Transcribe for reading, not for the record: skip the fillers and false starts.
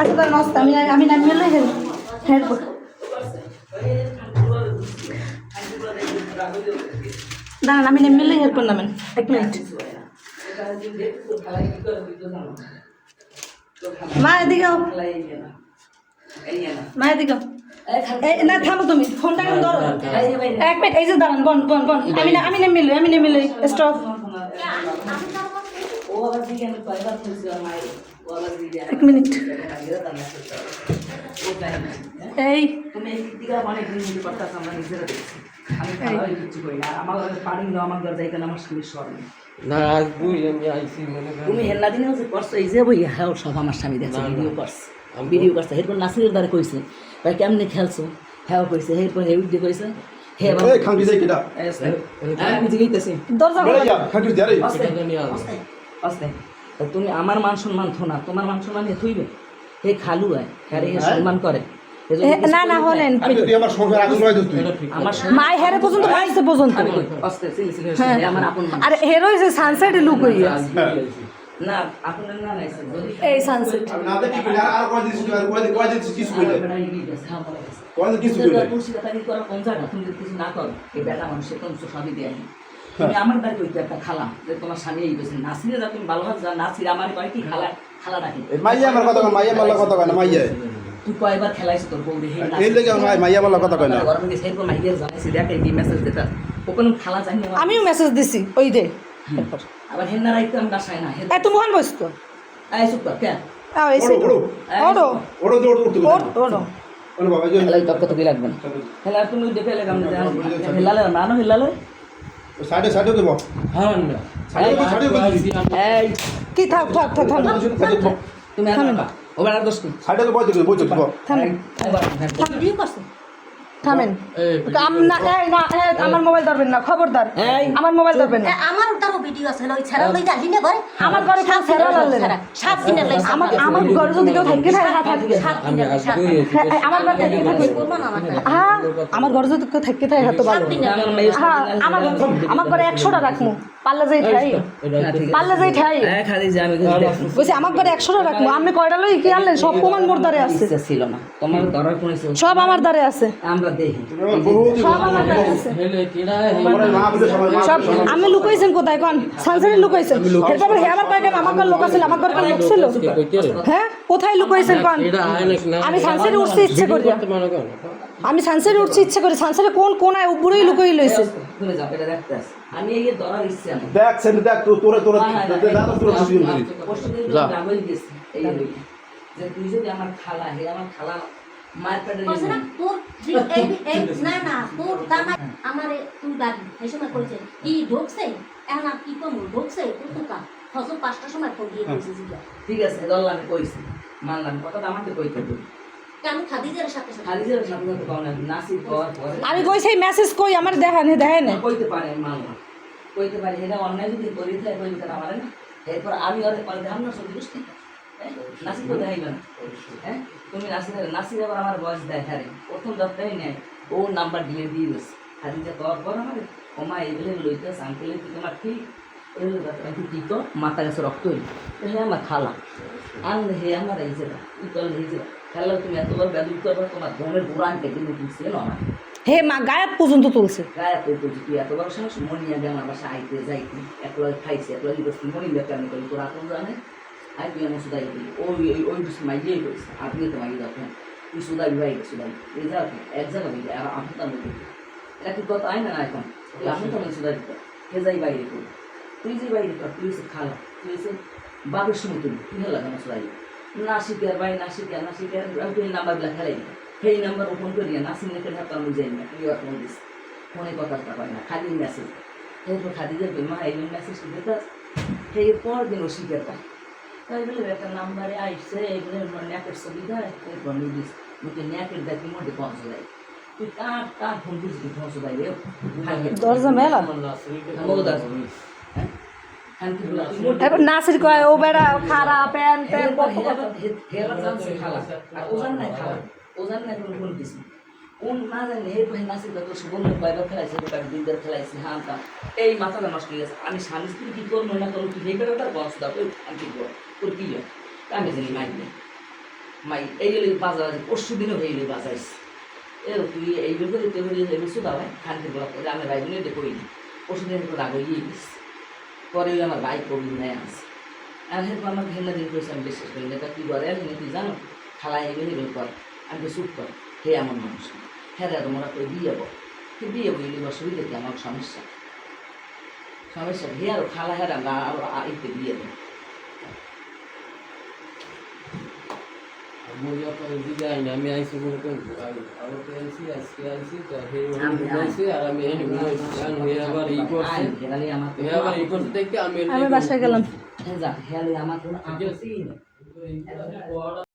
আচ্ছা তাহলে নষ্ট আমি না মেলে হেল্প দাঁড়ান আমি মেলে হেল্প করলাম 1 মিনিট মা এদিকে মা এদিকে না থামো তুমি ফোনটা কেন ধরো 1 মিনিট এই যে দাঁড়ান বন আমি না মিলে স্টপ 1 মিনিট এই তুমি এই দিকে অনেক দিন ধরে করতেছ আমরা নিজেরা দেখছি আমি খাওয়াই কিছু করি না আমার পারি না আমার ঘর যাইতে আমার স্বামীর স্মরণ না আজ বুঝি আমি আইসি মনে করেন তুমি হেল্লা দিনে হচ্ছে করছো এই যে বই হ্যাঁ সব আমার স্বামী দেখছে ভিডিও করছে এরপর নাসিরের দ্বারা কইছে ভাই কেমনি খেলছো হ্যাঁ কইছে এরপর এই উদ্যোগ কইছে হে বাবা এই খান বিজয় কিটা আমি জিগাইতেছি দরজা বলে যা খান বিজয় রে আস্তে তুমি আমার মান সম্মান থো না তোমার মান সম্মান হে থইবে হে খালু হয় হ্যাঁ হে সম্মান করে না হলেন তুই আমার সংসার আগুন নয় তুই আমার মাই হেরে পর্যন্ত মাইছে পর্যন্ত আস্তে সিলি আমার আপন আর হেরো হইছে সানসেট লুক হইয়া না আপনার না নাইছে এই সানসেট আমি না দেখি আর কয় দিছিস আর কয় দিছিস কিছু কইলে কয় কিছু কইলে পুরুষ কথা কি করা কোন জায়গা তুমি যদি কিছু না করো এই বেটা মানুষের কোন সবই দেয় তুমি আমার বাড়ি কইতে একটা খালা যে তোমার স্বামী এই বেশি নাসিরে যা তুমি ভালো যা নাসির আমার কয় কি খালা রাখি মাইয়া আমার কথা কয় মাইয়া বলা কথা কয় না মাইয়া তুই কয়বার খেলাইছ তোর বউরে হে এই লাগি মাইয়া বলা কথা কয় না গরম দিছে এরপর মাইয়ের জানাইছি দেখ এই মেসেজ দিতা ওখানে খালা জানি না আমিও মেসেজ দিছি ওই দে আবার হেন্না রাইতে আমরা বাসায় না এ তুমি মহান বস তো আই সুপ কে আও এসে ওড়ো ওড়ো ওড়ো ওড়ো ওরে বাবা যে হেলাই তক তো কি লাগবে না হেলা তুমি দেখে লাগে আমরা হেলালে মানো হেলালে সাইডে দেব হ্যাঁ না এই কি থাক তুমি আর ওবার আর দোস্ত সাইডে তো বই দেব থামেন ভিডিও করছো থামেন আমার মোবাইল ধরবেন না খবরদার আমার মোবাইল ধরবেন না আমার তারও ভিডিও আছে ওই ছাড়া লই যালি না ঘরে আমার ঘরে কেউ ছেড়ে লাগলে না 7 দিনের লাগছে আমার ঘরে যদি কেউ থাকে থাকে আমার ঘরে থাকে হ্যাঁ আমার ঘরে যদি কেউ থাকে থাকে তো ভালো হ্যাঁ আমার ঘরে 100টা রাখমু পাল্লা যাই ঠাই খালি যে আমি বলছি আমার ঘরে 100টা রাখমু আপনি কয়টা লই কি আনলেন সব প্রমাণ মোর দ্বারে আছে ছিল না তোমার ধরার কোন সব আমার দ্বারে আছে আমরা দেখি সব আমার দ্বারে আছে হেলে কিরা সব আমি লুকাইছেন কোথায় কোন সানসারে লুকাইছেন এরপর হে আমার কয়টা আমার ঘর লোক আছে আমার ঘর লোক ছিল হ্যাঁ কোথায় লুকাইছেন কোন এটা আইনক না আমি সানসারে উঠতে ইচ্ছে করি মনে করেন আমি সানসারে উঠতে ইচ্ছে করি সানসারে কোন কোনায় উপরেই লুকাই লইছে তুমি যাও এটা দেখতে আস আমি এই ধরার ইচ্ছে আমার দেখ সেন দেখ তোরা যা এই যে তুই যদি আমার খালা হে আমার খালা মার পেটে কইছ না তোর এই না তোর দানা আমারে তুই দাবি এই সময় কইছে কি ঢোকছে এখন আর কি কম ঢোকছে তুই ফসল 5টার সময় ফোন দিয়ে কইছিস ঠিক আছে দল আমি কইছি মানলাম কথাটা আমাকে কইতে তুই কেন খাদিজার সাথে খালিজের সাথে তো কোন নাসির কর আমি কইছি মেসেজ কই আমার দেখেন না কইতে পারে মানলাম কইতে পারি এটা অন্যায় যদি করি তাই কইতে না পারে না এরপর আমি ওর পরে ধাম না সন্তুষ্ট নাসির তো দেখাইবে না হ্যাঁ তুমি নাসির আবার আমার বয়স দেখারে প্রথম দপ্তরেই নেয় ও নাম্বার দিয়ে দিয়েছে খাদিজা কর কর আমার ওমা এগুলো লইতে আঙ্কেলে তুই তোমার ঠিক এগুলো তুই কি তো মাথা গেছে রক্ত হইল হে আমার খালা আনলে হে আমার এই যে তুই করলে এই যে খেলা তুমি এতবার ব্যাধি করবে তোমার বোনের বুড়ান কেটে দিচ্ছে না আমার হে মা গায়েব পর্যন্ত তুলছে গায়ে তুই এতবার সাহস মনি আগে আমার বাসা আইতে যাইতি একলা খাইছে একলা বসতি মনি কেমন করি তোর আপন জানে আই তুই আমার সুদাই দিই ওই মাইজেই করিস আপনি তো মাইজ আপনি তুই সুদাই ভাই সুদাই এই যা এক জায়গা দিই আর আপনার মধ্যে এটা কি কথা আয় না এখন তুই আপনি তো সুদাই দিতে কে যাই বাইরে করি তুই যে বাইরে কর তুই সে খালা তুই সে বাবের সময় তুলি তুই হেলা কেন সুদাই নাসিকের ভাই নাসিকের আমি তুই নাম্বারগুলো খেলাই সেই নাম্বার ফোন করিয়া নাসিনে কেন হাত আমি যাই না তুই ফোন দিস ফোনে কথাটা পাই না খালি মেসেজ এরপর খালি যাবে মা এই মেসেজ দিতে সেই পর দিন ও শিখে পায় তাই বলে একটা নাম্বারে আইসে এগুলো ন্যাকের সুবিধা এরপর নিদিস মুখে ন্যাকের দেখি মধ্যে পৌঁছে যায় তুই কার ফোন দিস পৌঁছে যায় রে দরজা মেলা হ্যাঁ এখন নাসির কয় ও বেড়া খারা প্যান প্যান হেরা জানছে খালা আর ওজান নাই খালা ওজান নাই কোনো ফোন দিস কোন না জানি এই ভাই নাসির কত সুবর্ণ বাইরে খেলাইছে তার দিনদার খেলাইছে হ্যাঁ তা এই মাথাটা নষ্ট হয়ে গেছে আমি স্বামী স্ত্রী কী করবো না করবো তুই এই বেড়াটার বস দাও আমি কি করবো তোর কী হয় আমি জানি মাইক নেই মাই এই গেলে বাজার আছে পরশু দিনও হয়ে গেলে বাজাইছে এর তুই এই বের করে তেল হয়ে যাবে সুদা ভাই খানকে বলা করে আমি ভাই বোনে দেখো পরশু দিন একটু রাগ হয়ে গেছে পরে আমার ভাই কবি নেয় আছে আর হেরপর আমার ঘেন্না দিন করেছে আমি বিশ্বাস করি না কী করে এখানে তুই জানো খালাই এগুলো বের কর আমি তো চুপ কর হে এমন মানুষ না হ্যাঁ তোমরা করে বিয়ে যাবো বিয়ে বইলে অসুবিধা কি আমার সমস্যা হে আরো খালা হ্যাঁ আমরা আরো আইতে বিয়ে দেবো আমি আইসি মনে করেন আমাকে আইসি আজকে আইসি তো আইসি আর আমি এনে ঘুমাইছি কারণ হে আবার ই করছে হেরালে আমার হে আবার ই করতে দেখতে আমি আমি বাসায় গেলাম হেরালে আমার কোনো আপত্তি নেই